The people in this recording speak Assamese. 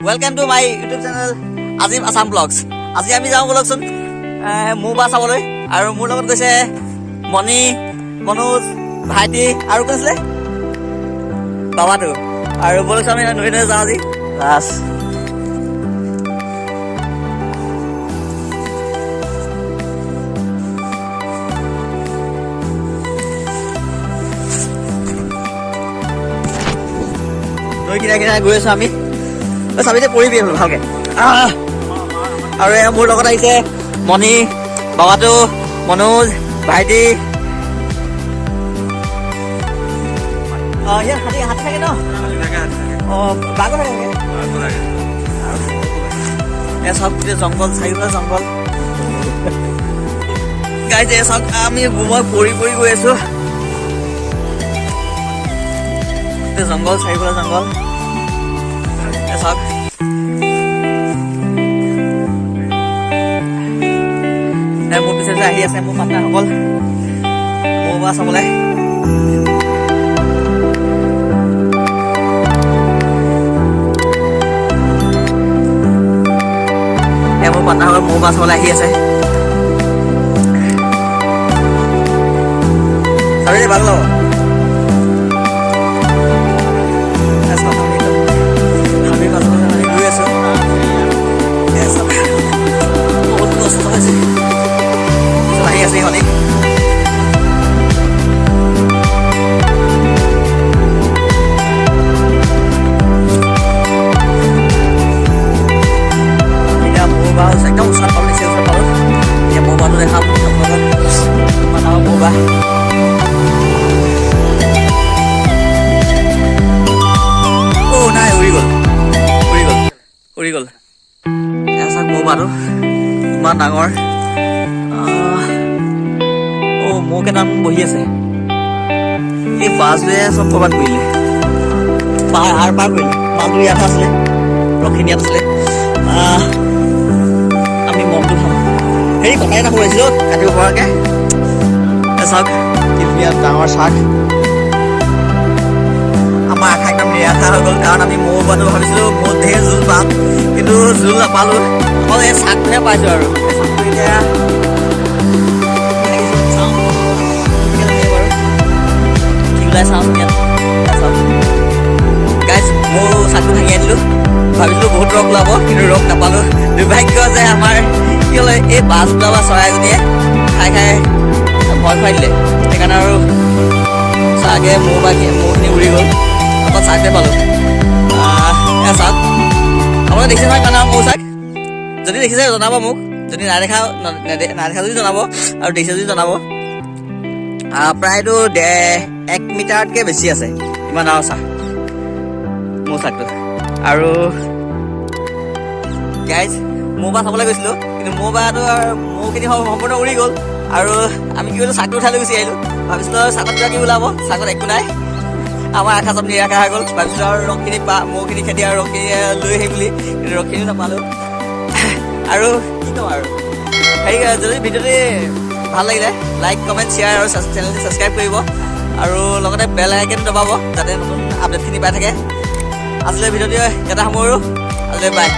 Welcome to my YouTube channel Azim Assam Vlogs. আজি আমি যাওঁ বলকচোন মোৰ বা চাবলৈ আৰু মোৰ লগত গৈছে মণি মনোজ ভাইটি আৰু কৈছিলে বাবাটো আৰু বলকচোন আমি নৈ নৈ যাওঁ আজি বাছ নৈ কিনাৰে কিনাৰে গৈ আছো আমি চাবিতে পৰিবি হলো ভালকে আৰু এয়া মোৰ লগত আহিছে মণি বাবাটো মনোজ ভাইটি ইয়াত হাতী থাকে ন বাঘো থাকে এয়া চব গোটেই জংঘল চাৰিওফালে জংঘল গাইছে চব আমি মই পৰি পৰি গৈ আছো জংঘল চাৰিওফালে জংঘল চাওক মোৰ পিছে আহি আছে মোৰ পাৰ্টনাৰসকল মোৰ বা চাবলৈ মোৰ পাৰ্টনাৰসকল মোৰ বা চাবলৈ আহি আছে চাবি ভাল লব একদম ওচৰত পালোঁ নিচে ওচৰত পালোঁ এতিয়া মোৰ বাটো দেখাম আপোনালোকক মানুহৰ মোৰ বা নাই উৰি গ'ল উৰি গ'ল এয়া চাওক মোৰ বাটো ইমান ডাঙৰ মোৰ কেইটামান বহি আছে এই বাছটোৱে চব ক'ৰবাত কৰিলে পাৰ কৰিলে মালটো ইয়াত আছিলে ৰখিনি ইয়াত আছিলে আমি মমটো খাম হেৰি কটাই এটা কৰিছিলোঁ কাটিব পৰাকৈ চাওক ইয়াত ডাঙৰ শাক আমাৰ আশা একদম নিৰাশা হৈ গ'ল কাৰণ আমি মৌ পোৱাটো ভাবিছিলোঁ বহুত ধেৰ জোল পাম কিন্তু জোল নাপালোঁ অকল এই শাকটোহে পাইছোঁ আৰু শাকটো এতিয়া চাওঁ ইয়াত গাইজ মোৰ শাকটো ভাঙি আনিলোঁ ভাবিছিলোঁ বহুত ৰস ওলাব কিন্তু ৰস নাপালোঁ দুৰ্ভাগ্য যে আমাৰ কি হ'লে এই বাছ ওলোৱা চৰাইজনীয়ে খাই ভয় খুৱাই দিলে সেইকাৰণে আৰু চাগে মৌখিনি উৰি গ'ল অকল চাকটোৱে পালোঁ চাওক আপোনালোকে দেখিছে নহয় কাৰণে মৌ চাক যদি দেখিছে জনাব মোক যদি নেদেখা যদি জনাব আৰু দেখিছে যদি জনাব প্ৰায়তো 1 মিটাৰতকৈ বেছি আছে ইমান ডাঙৰ চাহ মোৰ চাকটো আৰু গাইজ মোৰ বা চাবলৈ গৈছিলোঁ কিন্তু মোৰ বাটো মৌখিনি সম্পূৰ্ণ উৰি গ'ল আৰু আমি কি কৰিলোঁ চাকটো উঠাই লৈ গুচি আহিলোঁ ভাবিছিলোঁ চাকত কিবা কি ওলাব চাকত একো নাই আমাৰ আশা চব নিৰাশা হৈ গ'ল ভাবিছিলোঁ আৰু ৰসখিনি মৌখিনি খেতি আৰু ৰসখিনি লৈ আহিম বুলি কিন্তু ৰসখিনিও নাপালোঁ আৰু কি ক'ম আৰু হেৰি যদি ভিডিঅ'টো ভাল লাগিলে লাইক কমেণ্ট শ্বেয়াৰ আৰু চেনেলটো ছাবস্ক্ৰাইব কৰিব আৰু লগতে বেল আইকনটো দবাব যাতে নতুন আপডেটখিনি পাই থাকে আজিলৈ ভিডিঅ'টো ইয়াতে সামৰোঁ আজিলৈ বাই